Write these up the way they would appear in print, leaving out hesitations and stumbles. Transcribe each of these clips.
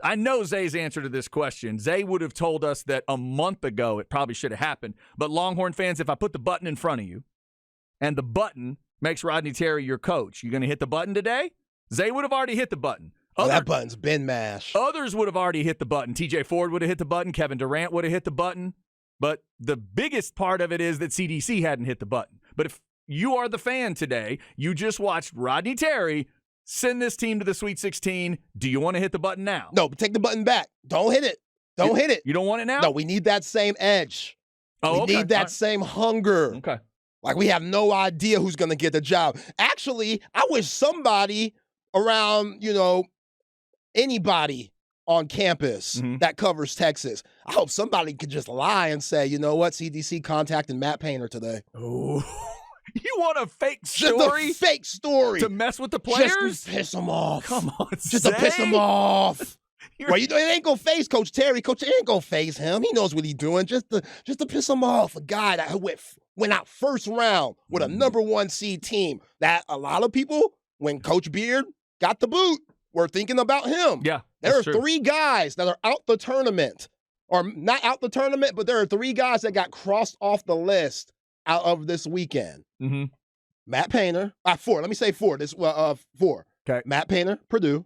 I know Zay's answer to this question. Zay would have told us that a month ago it probably should have happened. But Longhorn fans, if I put the button in front of you and the button makes Rodney Terry your coach, you going to hit the button today? Zay would have already hit the button. That button's been mashed. Others would have already hit the button. TJ Ford would have hit the button. Kevin Durant would have hit the button. But the biggest part of it is that CDC hadn't hit the button. But if you are the fan today, you just watched Rodney Terry send this team to the Sweet 16. Do you want to hit the button now? No, but take the button back. Don't hit it. Don't hit it. You don't want it now? No, we need that same edge. We need that same hunger. Okay. Like, we have no idea who's going to get the job. Actually, I wish somebody around, anybody on campus that covers Texas, I hope somebody could just lie and say, you know what, CDC contacted Matt Painter today. Oh, you want a fake story? Just a fake story. To mess with the players? Just to piss them off. Come on, just to piss them off. Well, it ain't going to phase Coach Terry. Coach Terry ain't going to phase him. He knows what he's doing just to piss him off. A guy that went out first round with a number 1 seed team that a lot of people, when Coach Beard got the boot, were thinking about him. Yeah, there are 3 guys that are out the tournament, or not out the tournament, but there are 3 guys that got crossed off the list out of this weekend. Mm-hmm. Matt Painter, 4. Let me say 4. 4. Okay. Matt Painter, Purdue.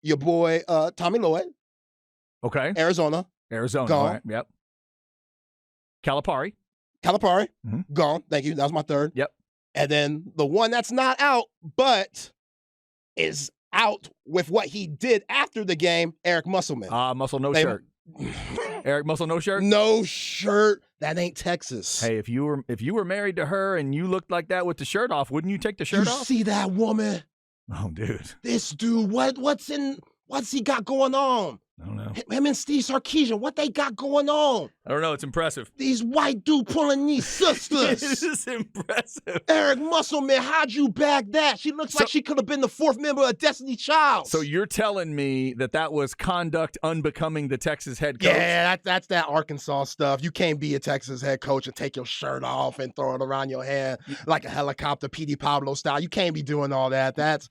Your boy Tommy Lloyd. Okay. Arizona. Gone. All right. Yep. Calipari. Gone. Thank you. That was my 3rd. Yep. And then the one that's not out, but is out with what he did after the game, Eric Musselman. Muscle, no shirt. Eric Muscle, no shirt? No shirt. That ain't Texas. Hey, if you were married to her and you looked like that with the shirt off, wouldn't you take the shirt off? You see that woman? Oh, dude. This dude, what's he got going on? I don't know. Him and Steve Sarkisian, what they got going on? I don't know. It's impressive. These white dude pulling these sisters. This is impressive. Eric Musselman, how'd you bag that? She looks like she could have been the 4th member of Destiny Child. So you're telling me that was conduct unbecoming the Texas head coach? Yeah, that's that Arkansas stuff. You can't be a Texas head coach and take your shirt off and throw it around your head like a helicopter, P.D. Pablo style. You can't be doing all that. That's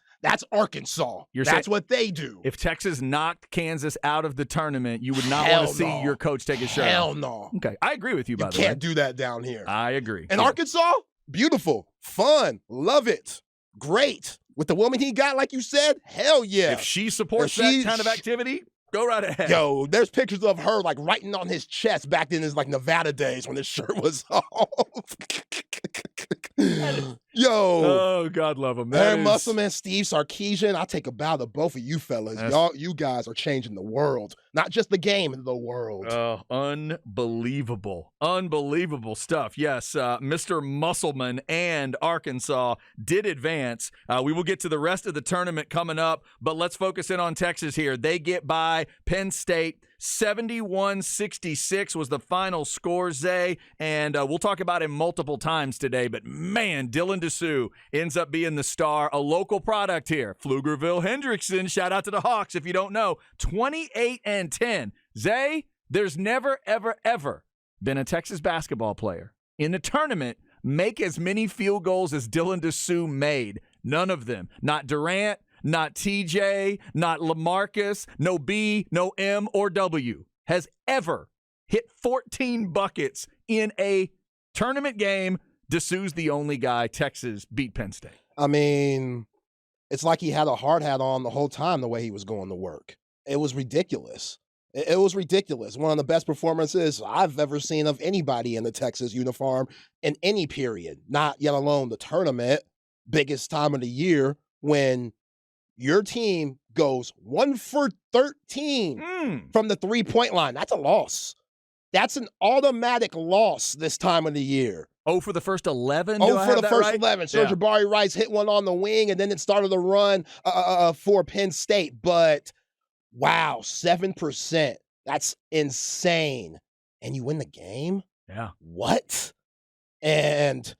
Arkansas. That's what they do. If Texas knocked Kansas out of the tournament, you would not want to see your coach take his shirt off. Hell no. Okay, I agree with you, by the way. You can't do that down here. I agree. And Arkansas, beautiful, fun, love it, great. With the woman he got, like you said, hell yeah. If she supports that kind of activity, go right ahead. Yo, there's pictures of her like writing on his chest back in his like Nevada days when his shirt was off. Yo. Oh, God love him. Aaron Musselman, Steve Sarkisian, I'll take a bow to both of you fellas. You guys are changing the world. Not just the game, the world. Oh, unbelievable. Unbelievable stuff. Yes, Mr. Musselman and Arkansas did advance. We will get to the rest of the tournament coming up, but let's focus in on Texas here. They get by Penn State. 71-66 was the final score, Zay, and we'll talk about him multiple times today, but man, Dylan Dessou ends up being the star, a local product here. Pflugerville Hendrickson, shout out to the Hawks if you don't know, 28-10. Zay, there's never, ever, ever been a Texas basketball player in the tournament make as many field goals as Dylan Dessou made. None of them. Not Durant, not TJ, not LaMarcus, no B, no M or W has ever hit 14 buckets in a tournament game. Dessou's the only guy Texas beat Penn State. I mean, it's like he had a hard hat on the whole time the way he was going to work. It was ridiculous. It was ridiculous. One of the best performances I've ever seen of anybody in the Texas uniform in any period, not yet alone the tournament, biggest time of the year when your team goes 1 for 13 from the 3-point line. That's a loss. That's an automatic loss this time of the year. Oh, for the first 11? Oh, for the first 11. So Jabari Rice hit one on the wing, and then it started a run for Penn State. But, wow, 7%. That's insane. And you win the game? Yeah. What? And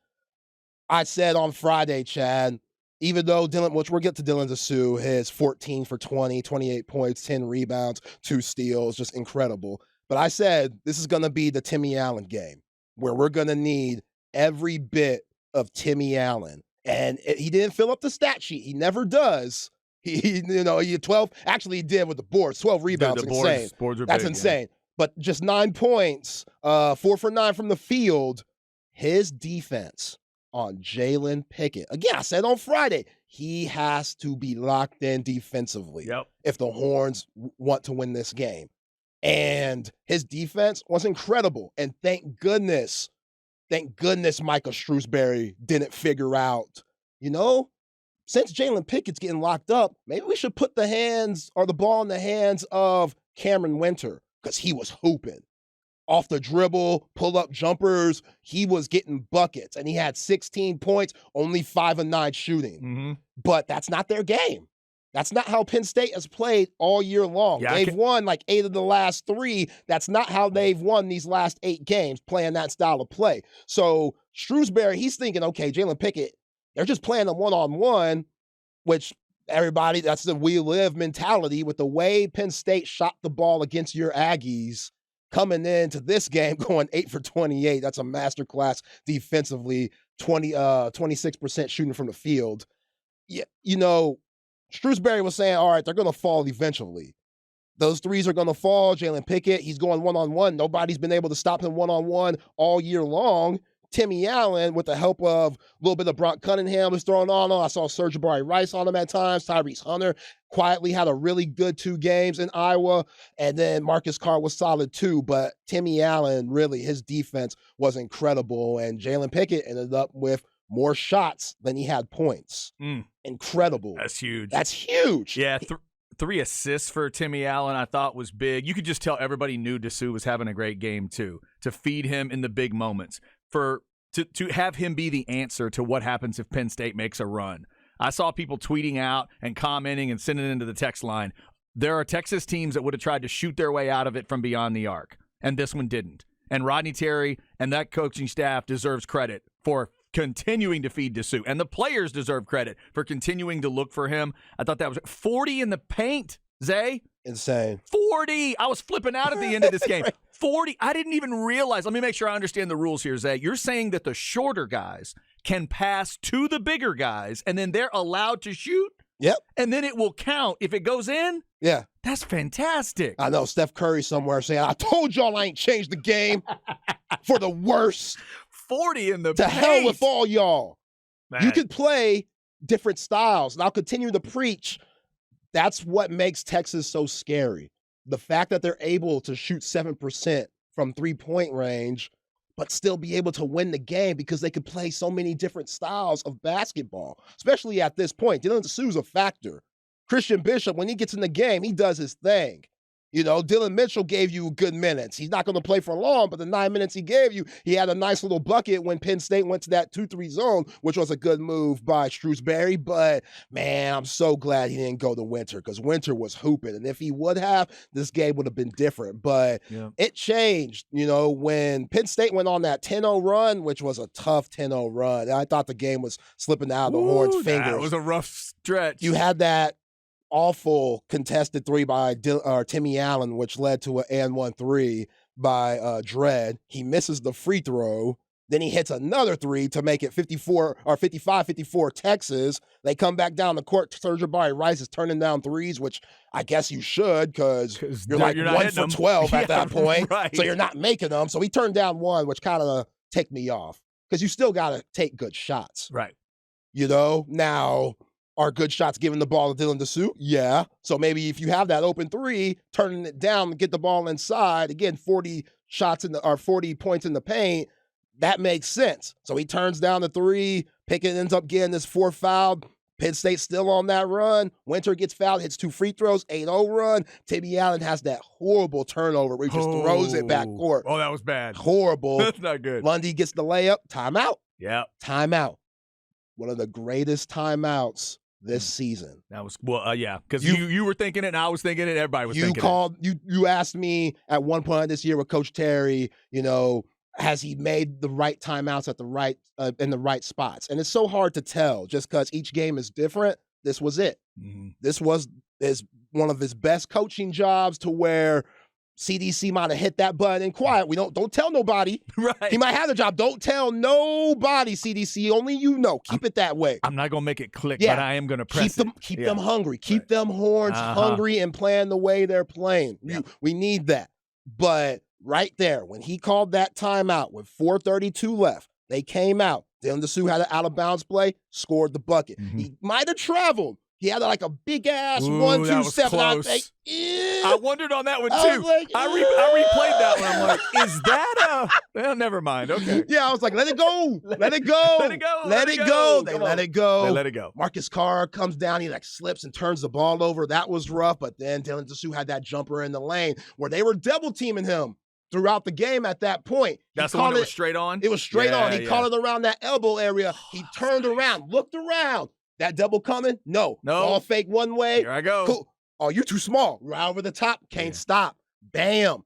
I said on Friday, Chad, even though we'll get to Dylan Dessou, his 14 for 20, 28 points, 10 rebounds, 2 steals, just incredible. But I said this is going to be the Timmy Allen game where we're going to need every bit of Timmy Allen. And he didn't fill up the stat sheet. He never does. He had 12. Actually, he did with the boards. 12 rebounds. The insane. boards are That's big, insane. Yeah. But just 9 points, 4 for 9 from the field. His defense on Jalen Pickett. Again, I said on Friday, he has to be locked in defensively if the Horns want to win this game. And his defense was incredible. And thank goodness Micah Shrewsbury didn't figure out, since Jalen Pickett's getting locked up, maybe we should put the ball in the hands of Cameron Winter, because he was hooping. Off the dribble, pull-up jumpers, he was getting buckets, and he had 16 points, only 5 of 9 shooting. Mm-hmm. But that's not their game. That's not how Penn State has played all year long. Yeah, they've won like 8 of the last 3. That's not how they've won these last 8 games, playing that style of play. So Shrewsbury, he's thinking, okay, Jalen Pickett, they're just playing them one-on-one, which everybody, that's the we live mentality. With the way Penn State shot the ball against your Aggies, coming into this game going 8 for 28, that's a masterclass defensively, 26% shooting from the field. Yeah, Shrewsbury was saying, all right, they're going to fall eventually. Those threes are going to fall. Jalen Pickett, he's going one-on-one. Nobody's been able to stop him one-on-one all year long. Timmy Allen, with the help of a little bit of Brock Cunningham, was throwing on. I saw Serge Jabari Rice on him at times. Tyrese Hunter quietly had a really good 2 games in Iowa. And then Marcus Carr was solid too. But Timmy Allen, really, his defense was incredible. And Jalen Pickett ended up with more shots than he had points. Incredible. That's huge. That's huge. Yeah, 3 assists for Timmy Allen I thought was big. You could just tell everybody knew Dessou was having a great game too, to feed him in the big moments. To have him be the answer to what happens if Penn State makes a run. I saw people tweeting out and commenting and sending it into the text line. There are Texas teams that would have tried to shoot their way out of it from beyond the arc, and this one didn't. And Rodney Terry and that coaching staff deserves credit for continuing to feed Dessou, and the players deserve credit for continuing to look for him. I thought that was 40 in the paint, Zay. Insane. 40. I was flipping out at the end of this game. 40. I didn't even realize. Let me make sure I understand the rules here, Zay. You're saying that the shorter guys can pass to the bigger guys, and then they're allowed to shoot? Yep. And then it will count if it goes in? Yeah. That's fantastic. I know Steph Curry somewhere saying, I told y'all I ain't changed the game for the worst. 40 in the To paint. hell with all y'all. Man. You could play different styles, and I'll continue to preach. That's what makes Texas so scary. The fact that they're able to shoot 7% from 3-point range, but still be able to win the game because they could play so many different styles of basketball, especially at this point. Dylan Dessou's a factor. Christian Bishop, when he gets in the game, he does his thing. Dylan Mitchell gave you good minutes. He's not going to play for long, but the 9 minutes he gave you, he had a nice little bucket when Penn State went to that 2-3 zone, which was a good move by Shrewsbury. But, man, I'm so glad he didn't go to Winter, because Winter was hooping. And if he would have, this game would have been different. But It changed, when Penn State went on that 10-0 run, which was a tough 10-0 run. I thought the game was slipping out of the Horns' fingers. That was a rough stretch. You had that awful contested 3 by Timmy Allen, which led to an and 1-3 by Dredd. He misses the free throw. Then he hits another 3 to make it 55-54 Texas. They come back down the court. Serge Jabari Rice is turning down threes, which I guess you should, because you're 1 for 12 at that point. Right. So you're not making them. So he turned down 1, which kind of ticked me off, because you still got to take good shots. Right. Now, are good shots giving the ball to Dylan Dessou? Yeah. So maybe if you have that open 3, turning it down, get the ball inside, again, 40 points in the paint, that makes sense. So he turns down the 3, Pickett ends up getting this 4th foul. Penn State still on that run. Winter gets fouled, hits 2 free throws, 8-0 run. Timmy Allen has that horrible turnover where he just throws it back court. Oh, that was bad. Horrible. That's not good. Lundy gets the layup. Timeout. Yeah. Timeout. One of the greatest timeouts this season. That was, because you were thinking it and I was thinking it. Everybody was thinking it. You asked me at one point this year with Coach Terry, has he made the right timeouts at the right in the right spots? And it's so hard to tell just because each game is different. This was it. Mm-hmm. This was one of his best coaching jobs, to where CDC might have hit that button and quiet. We don't tell nobody. Right. He might have the job. Don't tell nobody, CDC. Only you know. Keep it that way. I'm not going to make it click, but I am going to press Keep them hungry. Keep them horns hungry and playing the way they're playing. Yeah. We need that. But right there, when he called that timeout with 4:32 left, they came out. Dylan Dessou had an out-of-bounds play, scored the bucket. He might have traveled. He had like a big-ass 1-2-7. I wondered on that one, too. Like, I replayed that one. I'm like, is that a – well, never mind. Okay. Yeah, I was like, let it go. Let it go. Let it go. Let it go. They let it go. They let it go. Marcus Carr comes down. He like slips and turns the ball over. That was rough. But then Dylan Dessou had that jumper in the lane where they were double-teaming him throughout the game at that point. That's the one that was straight on? It was straight on. He caught it around that elbow area. He turned around, looked around. That double coming? No. Ball fake one way. Here I go. Cool. Oh, you're too small. Right over the top. Can't stop. Bam.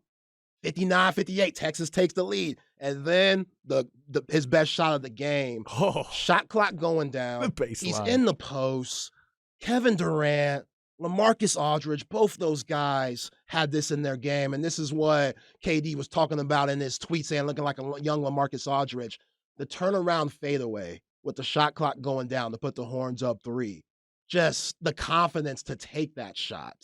59-58. Texas takes the lead. And then his best shot of the game. Shot clock going down. The baseline. He's in the post. Kevin Durant, LaMarcus Aldridge, both those guys had this in their game. And this is what KD was talking about in his tweet, saying looking like a young LaMarcus Aldridge. The turnaround fadeaway with the shot clock going down to put the horns up 3. Just the confidence to take that shot.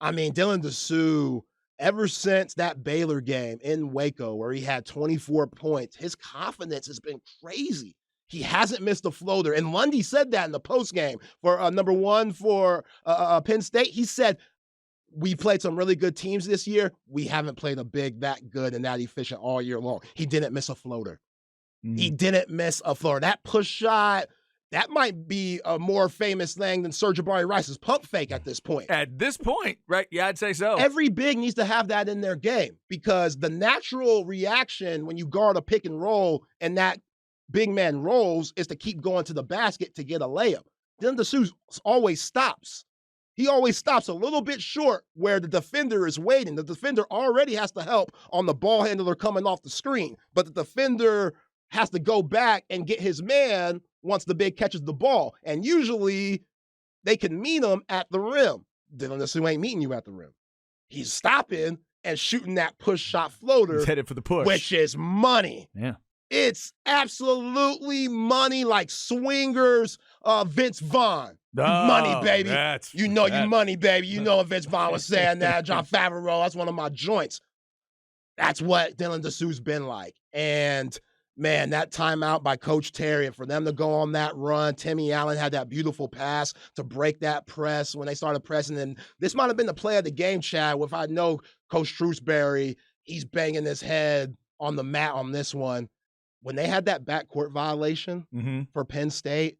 I mean, Dylan Dessou, ever since that Baylor game in Waco where he had 24 points, his confidence has been crazy. He hasn't missed a floater. And Lundy said that in the postgame for number 1 for Penn State. He said, we played some really good teams this year. We haven't played a big that good and that efficient all year long. He didn't miss a floater. He didn't miss a floor. That push shot, that might be a more famous thing than Serge Jabari Rice's pump fake at this point. At this point, right? Yeah, I'd say so. Every big needs to have that in their game because the natural reaction when you guard a pick and roll and that big man rolls is to keep going to the basket to get a layup. Dylan Dessou always stops. He always stops a little bit short where the defender is waiting. The defender already has to help on the ball handler coming off the screen, but the defender has to go back and get his man once the big catches the ball. And usually they can meet him at the rim. Dylan Dessou ain't meeting you at the rim. He's stopping and shooting that push shot floater. He's headed for the push. Which is money. Yeah. It's absolutely money like swingers, Vince Vaughn. Money, baby. You money, baby. You know Vince Vaughn was saying that. John Favreau, that's one of my joints. That's what Dylan Dessou's been like. And man, that timeout by Coach Terry, and for them to go on that run, Timmy Allen had that beautiful pass to break that press when they started pressing. And this might have been the play of the game, Chad. If I know Coach Shrewsbury, he's banging his head on the mat on this one. When they had that backcourt violation for Penn State,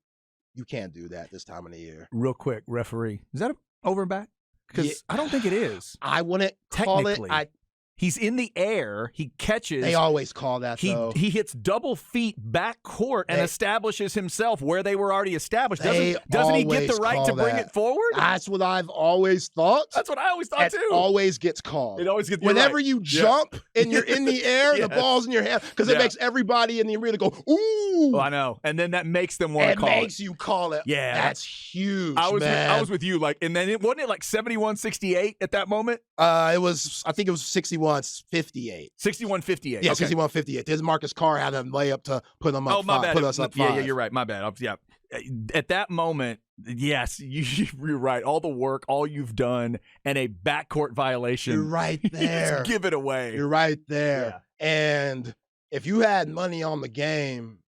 you can't do that this time of the year. Real quick, referee. Is that an over and back? Because I don't think it is. I wouldn't call it. He's in the air. He catches. They always call that, though. He hits double feet back court and establishes himself where they were already established. Doesn't he get the right to bring it forward? That's what I've always thought. That's what I always thought, too. It always gets called. It always gets whenever you jump and you're in the air, the ball's in your hand, because it makes everybody in the arena go, ooh. Well, I know. And then that makes them want to call it. It makes you call it. Yeah. That's huge, I was man. with you. And then wasn't it like 71-68 at that moment? I think it was 61-58. 61-58. Yeah, okay. 61-58. There's Marcus Carr had a layup to put him up. My bad. Put us up 5. Yeah, you're right. My bad. Yeah. At that moment, yes, you're right. All the work, all you've done, and a backcourt violation. You're right there. Just give it away. You're right there. Yeah. And if you had money on the game,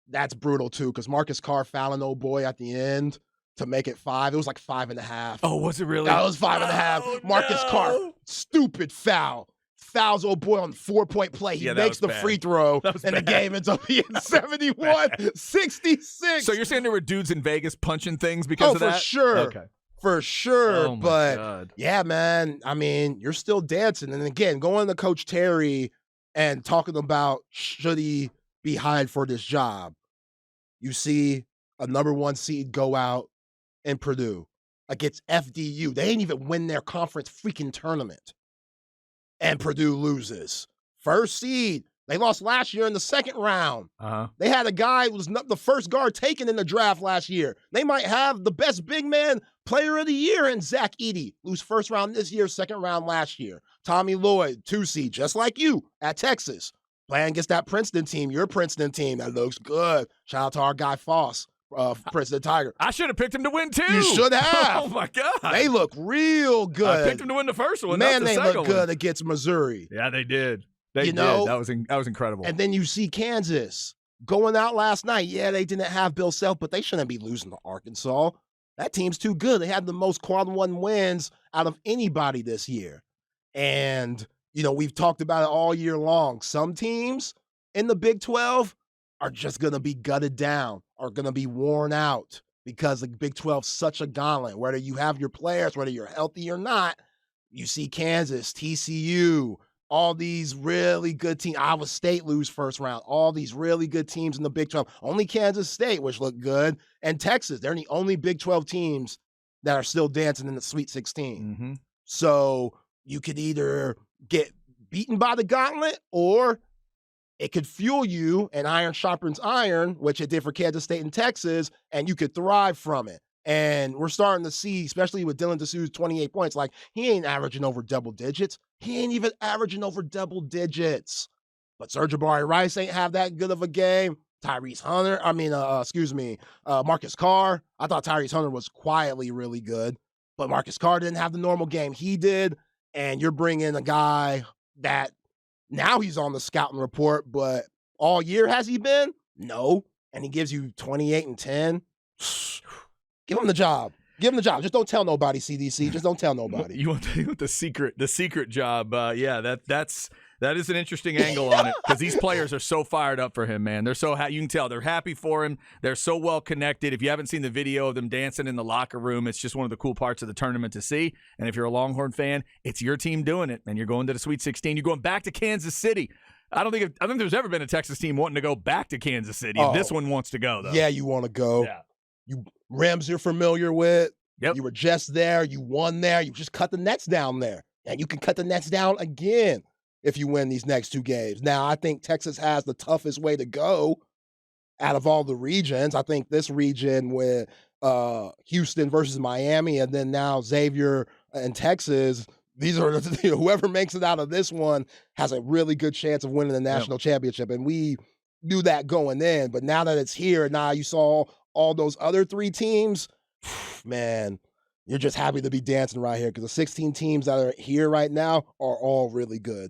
that's brutal too, because Marcus Carr fouling old boy at the end to make it 5. It was like 5.5. Oh, was it really? That was 5.5. Marcus Carr, stupid foul. Fouls old boy on the 4-point play. He makes the free throw, and the game ends up being 71-66. So you're saying there were dudes in Vegas punching things because of that? For sure. Okay. For sure. Oh, my but God. Yeah, man, I mean, you're still dancing. And again, going to Coach Terry and talking about should he be hired for this job, you see a number 1 seed go out in Purdue against FDU. They ain't even win their conference freaking tournament. And Purdue loses. First seed They lost last year in the second round. Uh-huh. They had a guy who was not the first guard taken in the draft last year. They might have the best big man player of the year in Zach Edey, lose first round this year, second round last year. Tommy Lloyd, 2 seed, just like you at Texas. Playing against that Princeton team, your Princeton team, that looks good. Shout out to our guy Foss, Princeton Tiger. I should have picked him to win, too. You should have. Oh, my God. They look real good. I picked him to win the first one. Man, not the they second look good one. against Missouri. Yeah, they did. They did. Know, that was incredible. And then you see Kansas going out last night. Yeah, they didn't have Bill Self, but they shouldn't be losing to Arkansas. That team's too good. They had the most quad one wins out of anybody this year. And, we've talked about it all year long. Some teams in the Big 12 are just going to be gutted down, are going to be worn out because the Big 12 is such a gauntlet. Whether you have your players, whether you're healthy or not, you see Kansas, TCU, all these really good teams. Iowa State lose first round. All these really good teams in the Big 12. Only Kansas State, which looked good, and Texas. They're the only Big 12 teams that are still dancing in the Sweet 16. Mm-hmm. So you could either get beaten by the gauntlet or it could fuel you, and iron sharpens iron, which it did for Kansas State and Texas, and you could thrive from it. And we're starting to see, especially with Dylan Dessou's 28 points, like he ain't averaging over double digits. He ain't even averaging over double digits. But Sir'Jabari Rice ain't have that good of a game. Marcus Carr. I thought Tyrese Hunter was quietly really good, but Marcus Carr didn't have the normal game he did. And you're bringing a guy that now he's on the scouting report, but all year has he been? No. And he gives you 28 and 10. Give him the job. Give him the job. Just don't tell nobody, CDC. Just don't tell nobody. You want the secret job. That is an interesting angle on it because these players are so fired up for him, man. They're so you can tell they're happy for him. They're so well connected. If you haven't seen the video of them dancing in the locker room, it's just one of the cool parts of the tournament to see. And if you're a Longhorn fan, it's your team doing it, and you're going to the Sweet 16. You're going back to Kansas City. I don't think there's ever been a Texas team wanting to go back to Kansas City. Oh, this one wants to go, though. Yeah, you want to go. Yeah. You Rams you're familiar with. Yep. You were just there. You won there. You just cut the nets down there. And you can cut the nets down again if you win these next 2 games. Now, I think Texas has the toughest way to go out of all the regions. I think this region with Houston versus Miami and then now Xavier and Texas, these are whoever makes it out of this one has a really good chance of winning the national championship. And we knew that going in. But now that it's here, now you saw all those other 3 teams, man, you're just happy to be dancing right here because the 16 teams that are here right now are all really good.